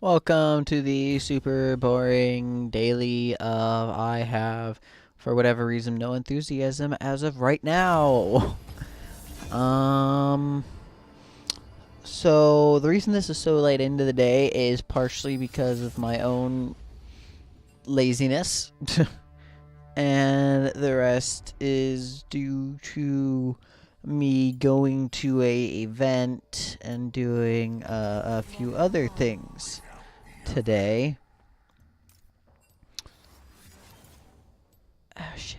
Welcome to the super boring daily of I have, for whatever reason, no enthusiasm as of right now. um, so the reason this is so late into the day is partially because of my own laziness, and the rest is due to me going to a event and doing a few other things today. Ah, shit.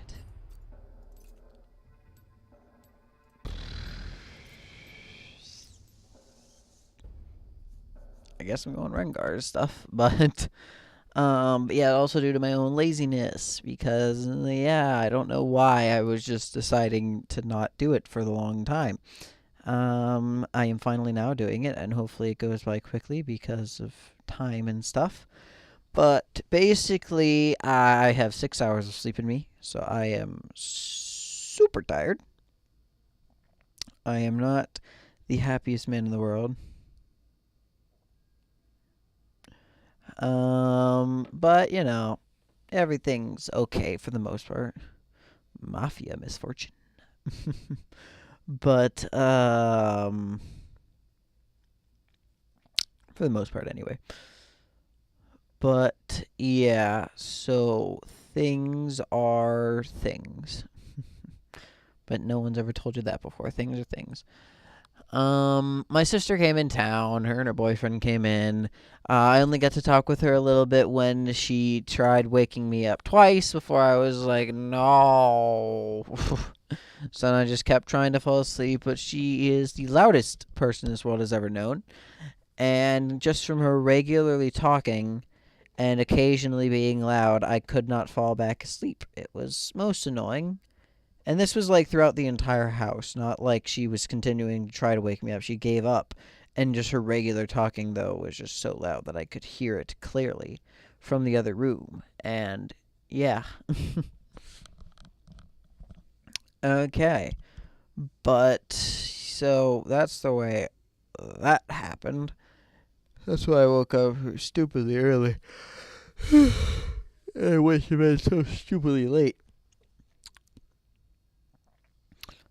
I guess I'm going Rengar stuff, but yeah, also due to my own laziness because yeah, I don't know why I was just deciding to not do it for the long time. I am finally now doing it, and hopefully it goes by quickly because of time and stuff. But basically, I have 6 hours of sleep in me, so I am super tired. I am not the happiest man in the world. But everything's okay for the most part. Mafia misfortune. But for the most part anyway. But yeah, so things are things. But no one's ever told you that before. Things are things. My sister came in town. Her and her boyfriend came in. I only got to talk with her a little bit when she tried waking me up twice before I was like, no. So then I just kept trying to fall asleep, but she is the loudest person this world has ever known. And just from her regularly talking and occasionally being loud, I could not fall back asleep. It was most annoying. And this was like throughout the entire house, not like she was continuing to try to wake me up. She gave up. And just her regular talking, though, was just so loud that I could hear it clearly from the other room. And yeah. Okay. But so that's the way that happened. That's why I woke up stupidly early. I wish it been so stupidly late.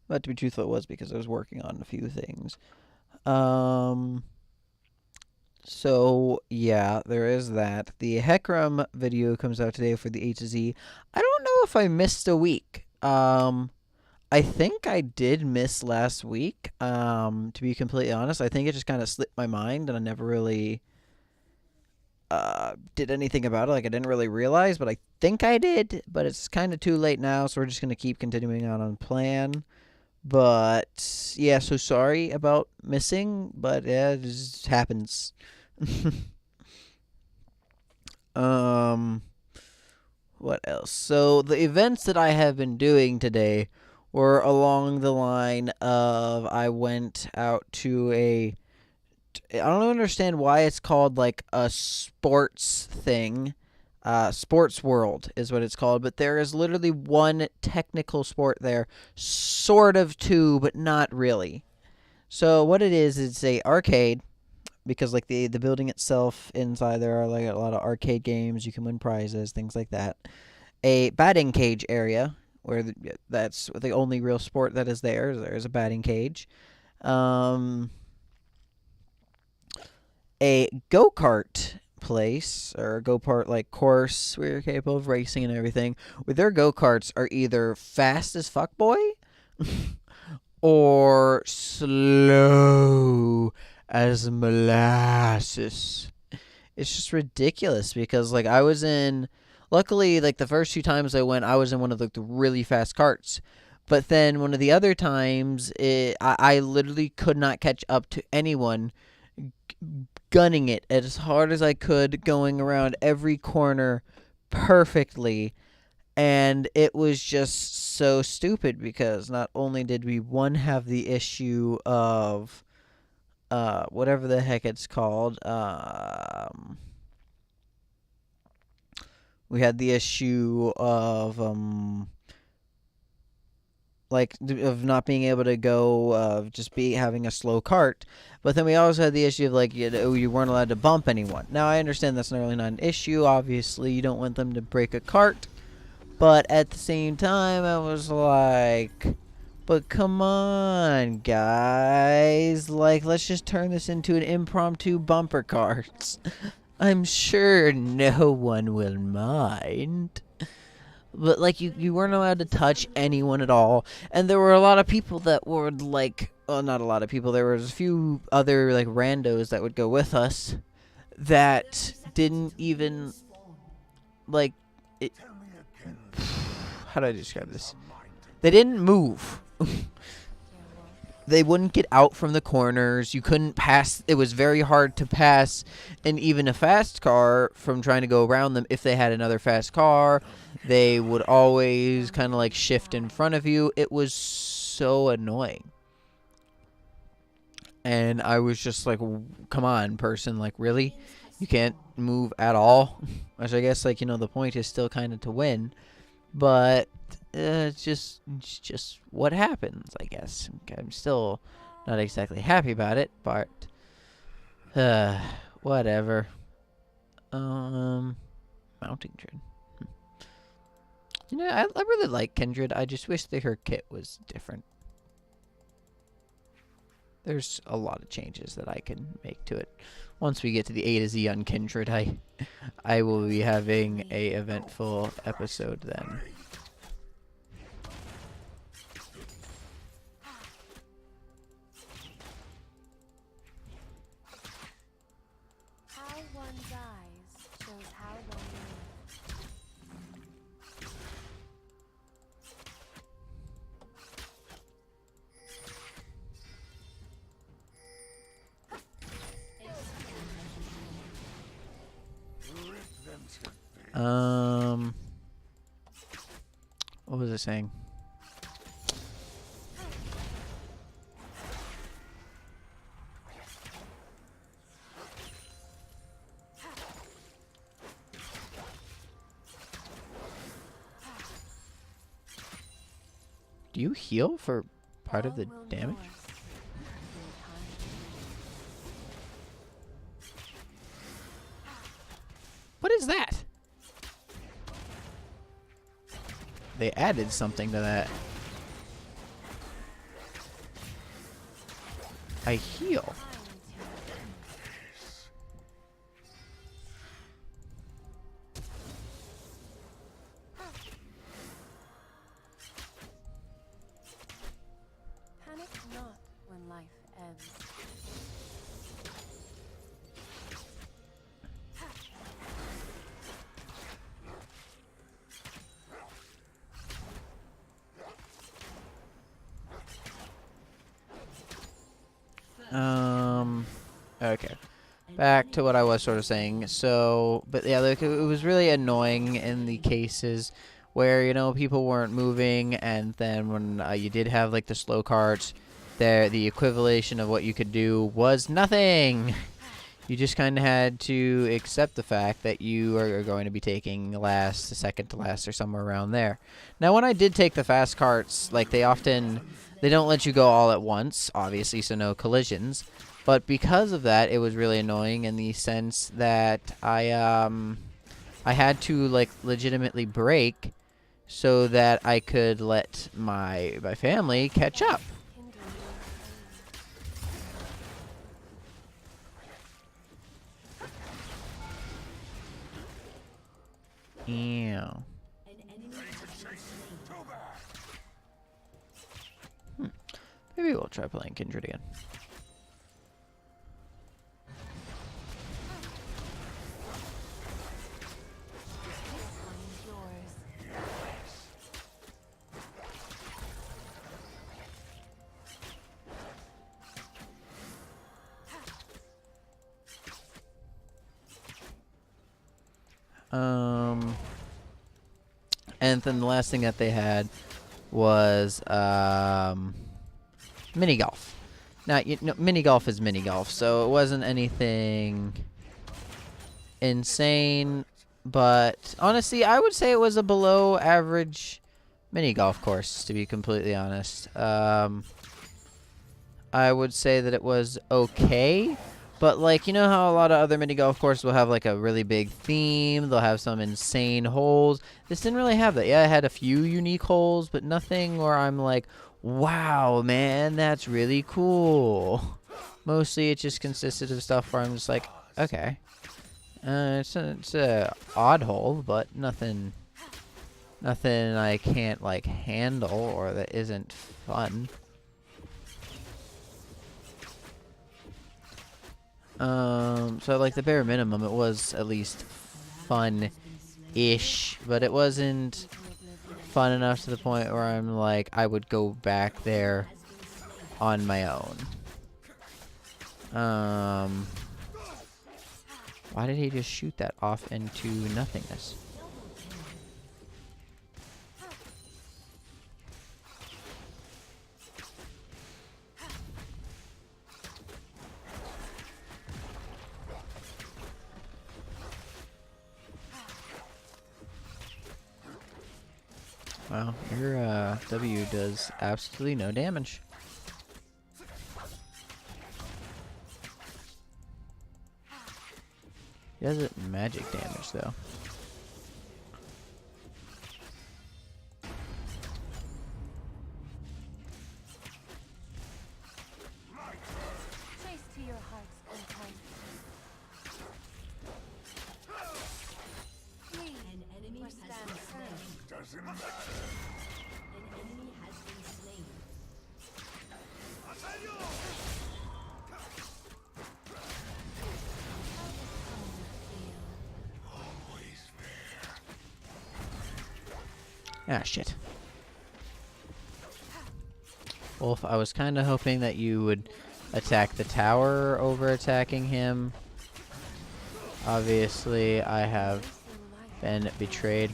But to be truthful, it was because I was working on a few things. Um. So yeah, there is that. The Heckram video comes out today for the A to Z. I don't know if I missed a week. I think I did miss last week. To be completely honest, I think it just kind of slipped my mind, and I never really did anything about it. Like I didn't really realize, but I think I did. But it's kind of too late now, so we're just gonna keep continuing on plan. But yeah, so sorry about missing, but yeah, it just happens. um, what else? So the events that I have been doing today were along the line of I went out to a. I don't understand why it's called like a sports thing. Sports World is what it's called, but there is literally one technical sport there, sort of two, but not really. So what it is, it's a arcade because like the building itself inside there are like a lot of arcade games. You can win prizes, things like that. A batting cage area where that's the only real sport that is there. There's a batting cage. Um, a go kart place or a go kart like course where you're capable of racing and everything. With their go karts are either fast as fuck boy or slow as molasses. It's just ridiculous because like I was in luckily like the first few times I went I was in one of like the really fast carts. But then one of the other times I literally could not catch up to anyone gunning it as hard as I could going around every corner perfectly and it was just so stupid because not only did we one have the issue of whatever the heck it's called. We had the issue of of not being able to go, just having a slow cart. But then we also had the issue of like, you weren't allowed to bump anyone. Now I understand that's really not an issue. Obviously, you don't want them to break a cart, but at the same time, I was like, but come on, guys, like, let's just turn this into an impromptu bumper cart. I'm sure no one will mind. But, like, you weren't allowed to touch anyone at all. And there were a lot of people that were, like... Well, not a lot of people. There was a few other, like, randos that would go with us that didn't even, like... How do I describe this? They didn't move. They wouldn't get out from the corners. You couldn't pass. It was very hard to pass. And even a fast car from trying to go around them, if they had another fast car, they would always kind of like shift in front of you. It was so annoying. And I was just like, come on, person. Like, really? You can't move at all? Which I guess, like, the point is still kind of to win. But it's just what happens, I guess. I'm still not exactly happy about it, but whatever. Mounting Kindred. I really like Kindred. I just wish that her kit was different. There's a lot of changes that I can make to it. Once we get to the A to Z on Kindred, I will be having a eventful episode then. How one dies shows how one What was it saying? Do you heal for part of the damage? What is that? They added something to that. I heal. Panic not when life ebbs. Okay. Back to what I was sort of saying. So, but yeah, like, it was really annoying in the cases where, people weren't moving, and then when you did have, like, the slow carts, the equivalation of what you could do was nothing. You just kind of had to accept the fact that you are going to be taking last, second to last, or somewhere around there. Now, when I did take the fast carts, like, they don't let you go all at once, obviously, so no collisions. But because of that, it was really annoying in the sense that I had to, like, legitimately brake so that I could let my family catch up. Yeah. Maybe we'll try playing Kindred again. And then the last thing that they had was mini golf. Now, mini golf is mini golf, so it wasn't anything insane. But honestly, I would say it was a below average mini golf course, to be completely honest. I would say that it was okay, but like, you know how a lot of other mini golf courses will have like a really big theme, they'll have some insane holes. This didn't really have that. Yeah, it had a few unique holes, but nothing where I'm like, wow, man, that's really cool. Mostly it just consisted of stuff where I'm just like, okay. It's a odd hole, but nothing I can't like handle or that isn't fun. So like the bare minimum, it was at least fun-ish, but it wasn't fun enough to the point where I'm like, I would go back there on my own. Why did he just shoot that off into nothingness? Wow, your W does absolutely no damage. He does it magic damage though. Chase to your heart's content. Flee An enemy or has stand been firm. slain. An enemy has been slain. Ah, shit. Wolf, I was kind of hoping that you would attack the tower over attacking him. Obviously, I have been betrayed.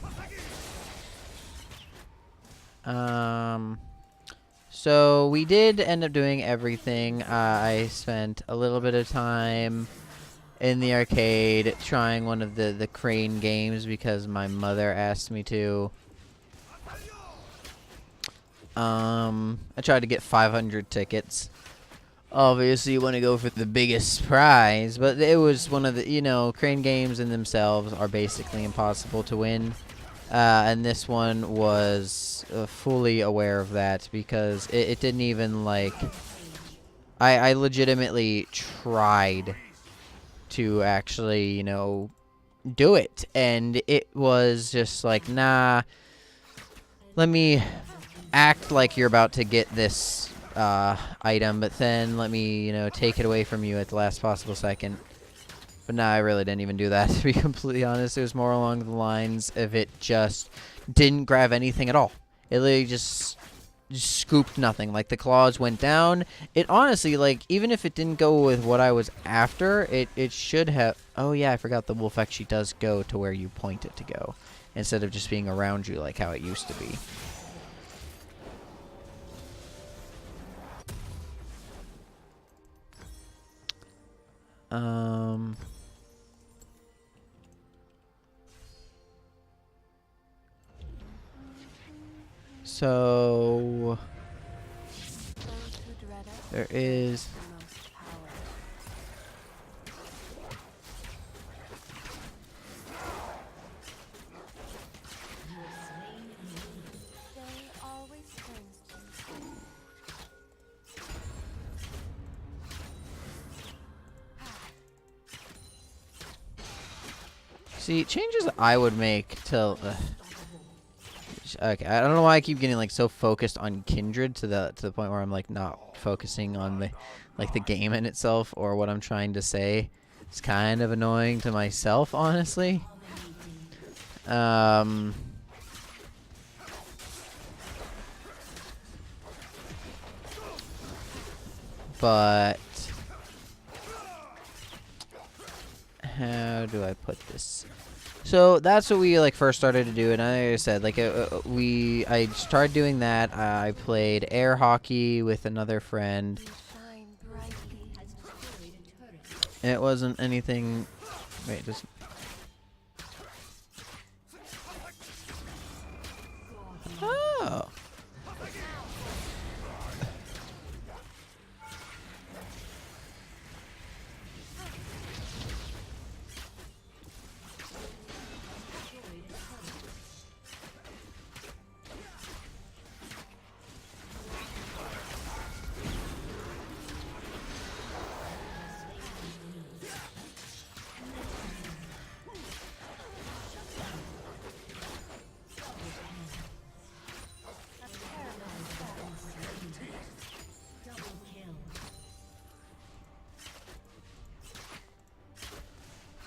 So we did end up doing everything. I spent a little bit of time in the arcade trying one of the crane games because my mother asked me to. I tried to get 500 tickets. Obviously, you want to go for the biggest prize, but it was one of the, you know, crane games in themselves are basically impossible to win. And this one was fully aware of that because it didn't even, like... I legitimately tried to actually, you know, do it. And it was just like, nah, let me act like you're about to get this item, but then let me, you know, take it away from you at the last possible second. But nah, I really didn't even do that, to be completely honest. It was more along the lines of it just didn't grab anything at all. It literally just scooped nothing. Like, the claws went down. It honestly, like, even if it didn't go with what I was after, it should have... Oh, yeah, I forgot the wolf actually does go to where you point it to go, instead of just being around you like how it used to be. So Those who dread us there possess is... the most power. Day always turns to See, changes I would make to... okay, I don't know why I keep getting like so focused on Kindred to the point where I'm like not focusing on the the game in itself or what I'm trying to say. It's kind of annoying to myself, honestly. But how do I put this? So that's what we like first started to do, and like I said, like I started doing that. I played air hockey with another friend. you shine brightly. And it wasn't anything. Wait, just. Oh.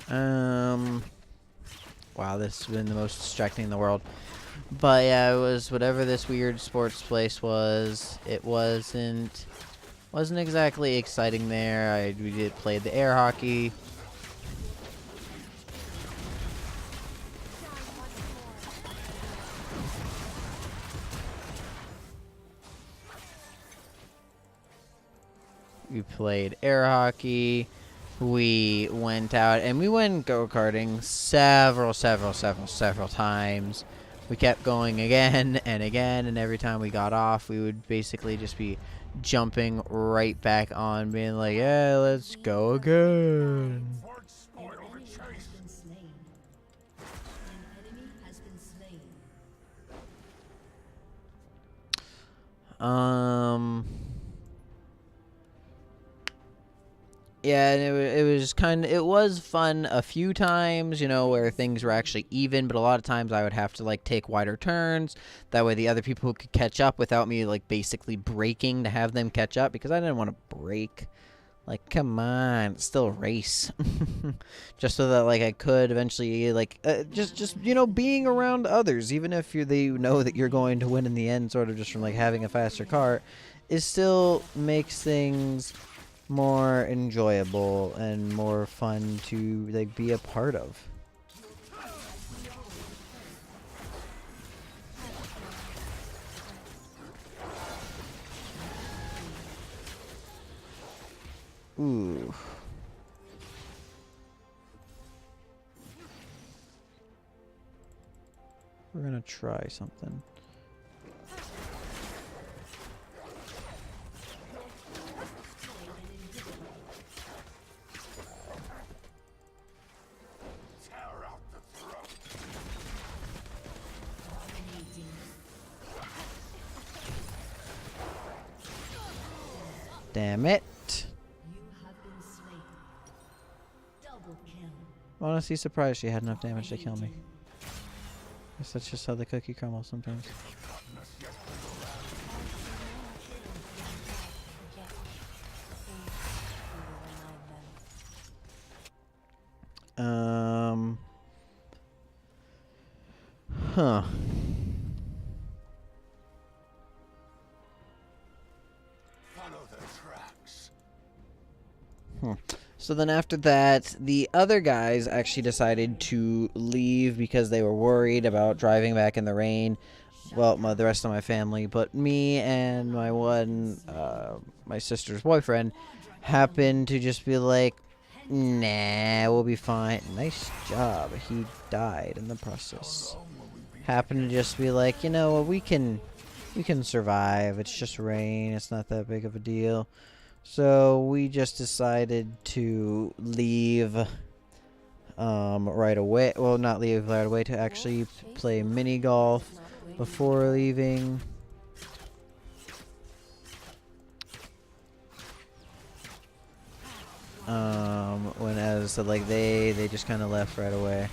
Um. Wow, this has been the most distracting in the world. But yeah, it was whatever this weird sports place was. It wasn't exactly exciting there. We did play the air hockey. We played air hockey. We went out and we went go-karting several times. We kept going again and again, and every time we got off, we would basically just be jumping right back on, being like, yeah, let's go again. An enemy has been slain. An enemy has been slain. Yeah, and it was fun a few times, where things were actually even, but a lot of times I would have to like take wider turns. That way the other people could catch up without me like basically breaking to have them catch up, because I didn't want to break. Like, come on, it's still a race. Just so that like I could eventually like just being around others, even if they know that you're going to win in the end, sort of just from like having a faster car, it still makes things more enjoyable and more fun to like be a part of. Ooh. We're gonna try something. Damn it. You have been slain. Double kill. Honestly surprised she had enough damage to kill me. Guess that's just how the cookie crumbles sometimes. Huh. Follow the tracks. So then after that, the other guys actually decided to leave because they were worried about driving back in the rain. Well, the rest of my family, but me and my sister's boyfriend happened to just be like, nah, we'll be fine. Nice job. He died in the process. Happened to just be like, you know what, we can survive. It's just rain. It's not that big of a deal. So we just decided to leave right away. Well, not leave right away, to actually play mini golf before leaving. When as I said, like they just kind of left right away.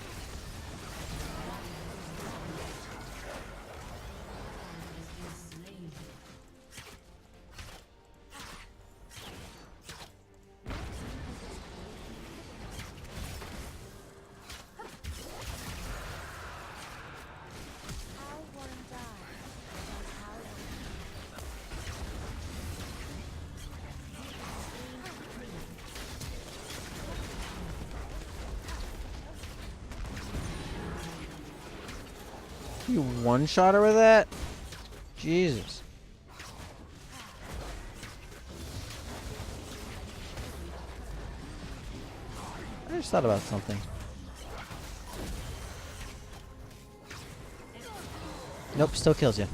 How one died, and how You one-shot her with that? Jesus. I just thought about something. Nope, still kills you.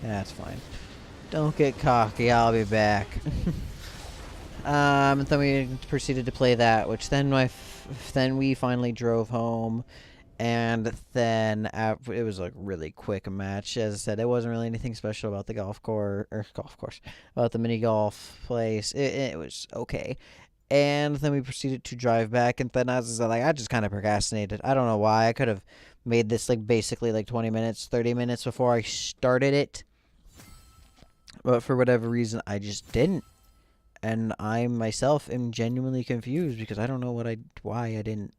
That's fine. Don't get cocky, I'll be back. And then we proceeded to play that, which then then we finally drove home, and then it was like really quick match. As I said, it wasn't really anything special about the golf course, about the mini golf place. It was okay. And then we proceeded to drive back, and then as I said, like I just kind of procrastinated. I don't know why. I could have made this like basically like 20 minutes, 30 minutes before I started it. But for whatever reason, I just didn't. And I myself am genuinely confused because I don't know why I didn't.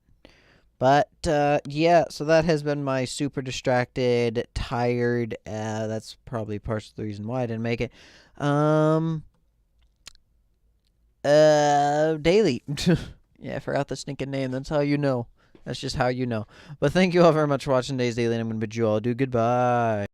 But yeah, so that has been my super distracted, tired. That's probably part of the reason why I didn't make it. Daily. Yeah, I forgot the stinking name. That's how you know. That's just how you know. But thank you all very much for watching today's daily, and I'm gonna bid you all adieu. Goodbye.